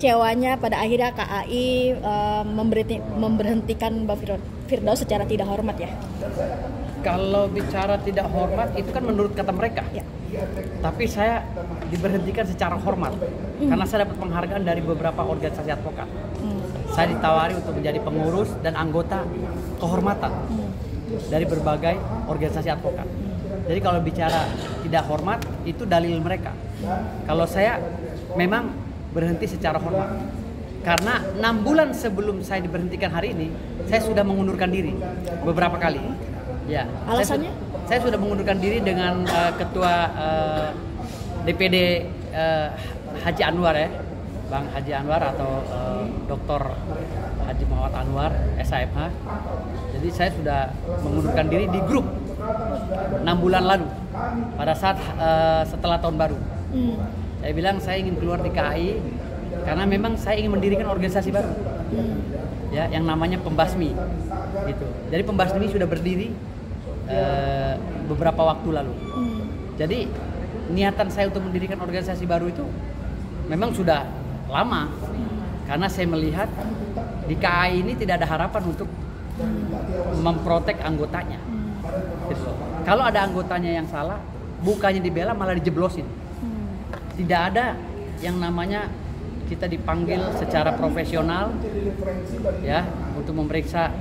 kecewanya pada akhirnya KAI memberhentikan Bang Firdaus secara tidak hormat ya? Kalau bicara tidak hormat itu kan menurut kata mereka. Ya. Tapi saya diberhentikan secara hormat karena saya dapat penghargaan dari beberapa organisasi advokat. Saya ditawari untuk menjadi pengurus dan anggota kehormatan dari berbagai organisasi advokat. Jadi kalau bicara tidak hormat itu dalil mereka. Kalau saya memang berhenti secara hormat. Karena 6 bulan sebelum saya diberhentikan hari ini, saya sudah mengundurkan diri beberapa kali. Ya. Alasannya? Saya sudah mengundurkan diri dengan ketua DPD Haji Anwar ya, Bang Haji Anwar atau Dr. Haji Muhammad Anwar SHMH. Jadi saya sudah mengundurkan diri di grup 6 bulan lalu pada saat setelah tahun baru. Saya bilang saya ingin keluar di KAI karena memang saya ingin mendirikan organisasi baru, ya, yang namanya Pembasmi, gitu. Jadi Pembasmi sudah berdiri beberapa waktu lalu. Jadi niatan saya untuk mendirikan organisasi baru itu memang sudah lama, karena saya melihat di KAI ini tidak ada harapan untuk memprotek anggotanya. Gitu. Kalau ada anggotanya yang salah, bukannya dibela malah dijeblosin. Tidak ada yang namanya kita dipanggil secara profesional ya untuk memeriksa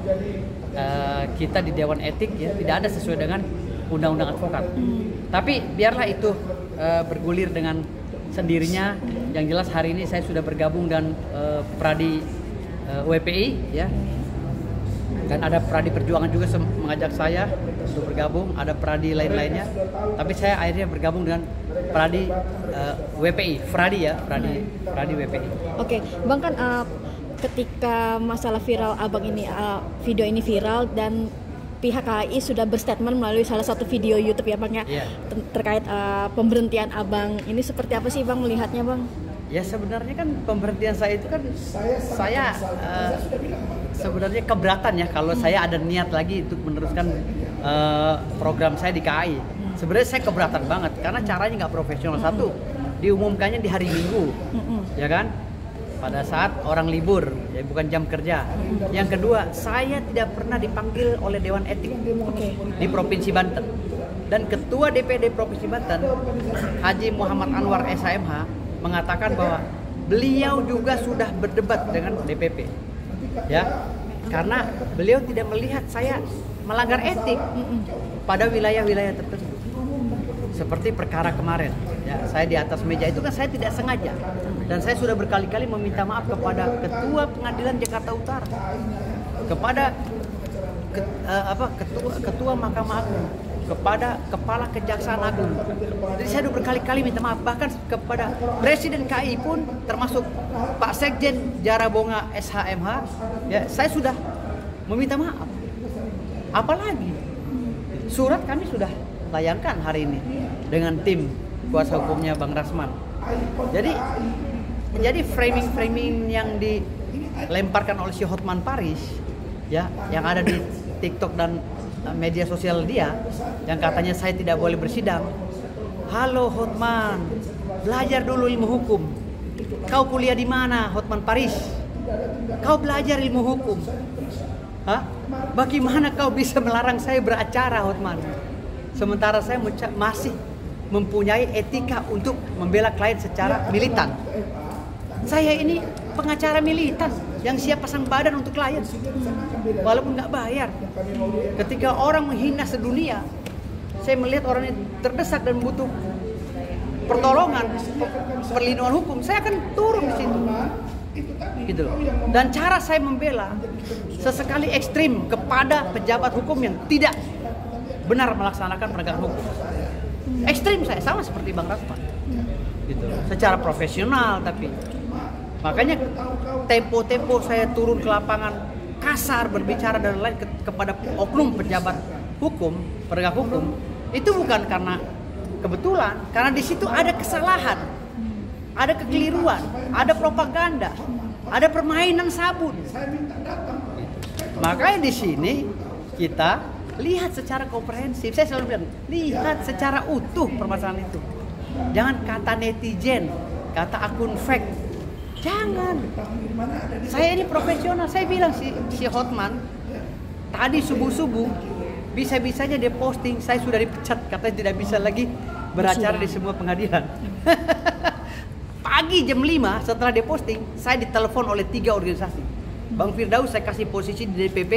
kita di Dewan Etik ya, tidak ada sesuai dengan undang-undang advokat. Tapi biarlah itu bergulir dengan sendirinya. Yang jelas hari ini saya sudah bergabung dan Pradi WPI ya. Dan ada Pradi Perjuangan juga mengajak saya untuk bergabung, ada Pradi lain-lainnya. Tapi saya akhirnya bergabung dengan Pradi WPI, Pradi WPI. Oke, Bang, kan ketika masalah viral Abang ini, video ini viral dan pihak KAI sudah berstatement melalui salah satu video YouTube ya Bang ya, terkait pemberhentian Abang ini, seperti apa sih Bang melihatnya Bang? Ya sebenarnya kan pemberhentian saya itu kan saya sebenarnya keberatan ya kalau saya ada niat lagi untuk meneruskan program saya di KAI. Sebenarnya saya keberatan banget karena caranya nggak profesional. Satu, diumumkannya di hari Minggu, ya kan? Pada saat orang libur, ya bukan jam kerja. Yang kedua, saya tidak pernah dipanggil oleh Dewan Etik di Provinsi Banten. Dan Ketua DPD Provinsi Banten, Haji Muhammad Anwar SHMH, mengatakan bahwa beliau juga sudah berdebat dengan DPP, ya, karena beliau tidak melihat saya melanggar etik pada wilayah-wilayah tertentu. Seperti perkara kemarin, ya, saya di atas meja itu kan saya tidak sengaja, dan saya sudah berkali-kali meminta maaf kepada Ketua Pengadilan Jakarta Utara, kepada Ketua Mahkamah Agung, kepada Kepala Kejaksaan Agung. Jadi saya sudah berkali-kali minta maaf, bahkan kepada Presiden KAI pun, termasuk Pak Sekjen Jarabonga SHMH, ya, saya sudah meminta maaf. Apalagi surat kami sudah layangkan hari ini dengan tim kuasa hukumnya Bang Rasman. Jadi framing yang dilemparkan oleh si Hotman Paris, ya, yang ada di TikTok dan media sosial dia, yang katanya saya tidak boleh bersidang. Halo Hotman, belajar dulu ilmu hukum. Kau kuliah di mana, Hotman Paris? Kau belajar ilmu hukum. Hah? Bagaimana kau bisa melarang saya beracara, Hotman? Sementara saya masih mempunyai etika untuk membela klien secara militan. Saya ini pengacara militan yang siap pasang badan untuk klien, walaupun nggak bayar. Ketika orang menghina sedunia, saya melihat orang ini terdesak dan butuh pertolongan, perlindungan hukum, saya akan turun di situ, gitu loh. Dan cara saya membela sesekali ekstrim kepada pejabat hukum yang tidak benar melaksanakan penegakan hukum. Ekstrim saya, sama seperti Bang Rasman, gitu loh. Secara profesional, tapi makanya tempo-tempo saya turun ke lapangan kasar berbicara dan lain kepada oknum pejabat hukum, penegak hukum, itu bukan karena kebetulan, karena di situ ada kesalahan, ada kekeliruan, ada propaganda, ada permainan sabun. Makanya di sini kita lihat secara komprehensif. Saya selalu bilang, lihat secara utuh permasalahan itu. Jangan kata netizen, kata akun fake, Jangan. Saya ini profesional. Saya bilang si Hotman tadi subuh-subuh bisa-bisanya dia posting saya sudah dipecat, katanya tidak bisa lagi beracara di semua pengadilan. Pagi jam 5 setelah dia posting, saya ditelepon oleh 3 organisasi. Bang Firdaus saya kasih posisi di DPP.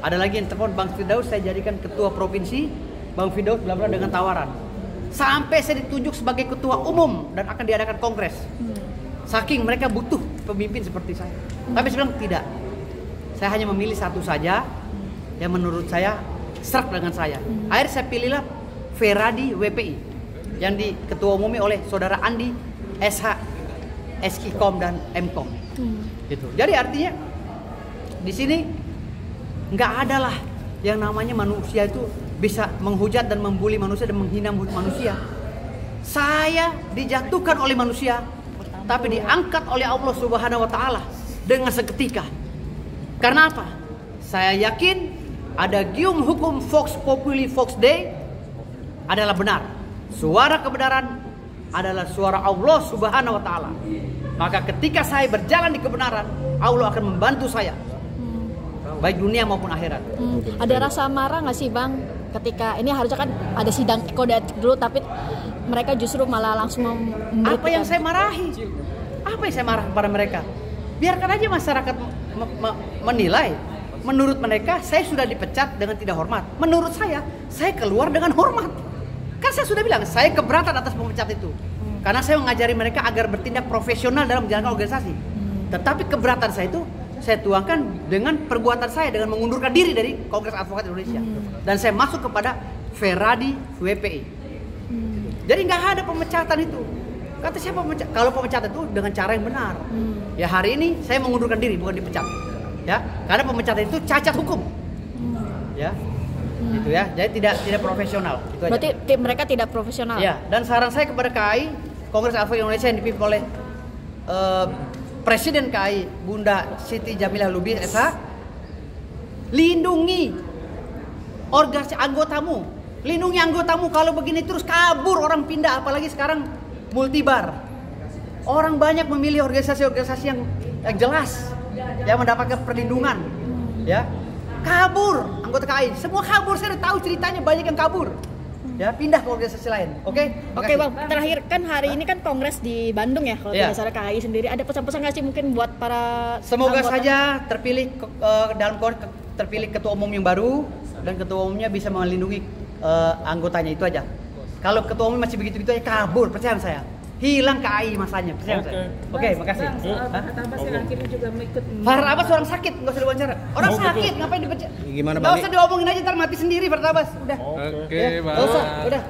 Ada lagi yang telepon Bang Firdaus saya jadikan ketua provinsi. Bang Firdaus bla bla dengan tawaran. Sampai saya ditunjuk sebagai ketua umum dan akan diadakan kongres. Saking mereka butuh pemimpin seperti saya. Tapi saya bilang tidak. Saya hanya memilih satu saja yang menurut saya serak dengan saya. Akhirnya saya pilihlah Feradi WPI yang diketua umumi oleh saudara Andi SH, SKIKOM dan MKOM. Gitu. Jadi artinya di sini nggak ada lah yang namanya manusia itu bisa menghujat dan membuli manusia dan menghina manusia. Saya dijatuhkan oleh manusia, tapi diangkat oleh Allah Subhanahu wa taala dengan seketika. Karena apa? Saya yakin ada gium hukum Vox Populi Vox Dei adalah benar. Suara kebenaran adalah suara Allah Subhanahu wa taala. Maka ketika saya berjalan di kebenaran, Allah akan membantu saya. Baik dunia maupun akhirat. Ada rasa marah nggak sih Bang? Ketika ini harusnya kan ada sidang kode etik dulu, tapi mereka justru malah langsung Apa yang saya marahi? Apa yang saya marah kepada mereka? Biarkan aja masyarakat menilai. Menurut mereka saya sudah dipecat dengan tidak hormat. Menurut saya keluar dengan hormat. Kan saya sudah bilang saya keberatan atas pemecat itu. Karena saya mengajari mereka agar bertindak profesional dalam menjalankan organisasi. Tetapi keberatan saya itu saya tuangkan dengan perbuatan saya dengan mengundurkan diri dari Kongres Advokat Indonesia. Dan saya masuk kepada Feradi WPI. Jadi nggak ada pemecatan itu. Kata siapa pemecat? Kalau pemecatan itu dengan cara yang benar. Ya hari ini saya mengundurkan diri bukan dipecat. Ya, karena pemecatan itu cacat hukum. Ya. Gitu ya. Jadi tidak profesional. Itu aja. Berarti mereka tidak profesional. Ya, dan saran saya kepada KAI, Kongres Advokat Indonesia yang dipimpin oleh Presiden KAI Bunda Siti Jamilah Lubis SH, lindungi organisasi anggotamu, lindungi anggotamu. Kalau begini terus kabur orang pindah, apalagi sekarang multibar. Orang banyak memilih organisasi-organisasi yang jelas, yang mendapatkan perlindungan. Ya, kabur anggota KAI, semua kabur. Saya tahu ceritanya banyak yang kabur. Ya, pindah ke organisasi lain. Oke Bang, terakhir kan hari ini kan kongres di Bandung ya, kalau tidak salah KAI sendiri. Ada pesan-pesan nggak sih mungkin buat para semoga anggota? saja terpilih terpilih ketua umum yang baru dan ketua umumnya bisa melindungi anggotanya, itu aja. Kalau ketua umum masih begitu-begitu aja kabur, percaya saya. Hilang KAI masanya, percaya saya. Oke, makasih. Farhad Abbas yang akhirnya juga ikut. Farhad Abbas orang sakit, nggak usah diwawancara. Orang sakit, ngapain dipecat? Gimana, Nggak usah diomongin aja, ntar mati sendiri Farhad Abbas. Udah. Oke, Nggak usah, udah.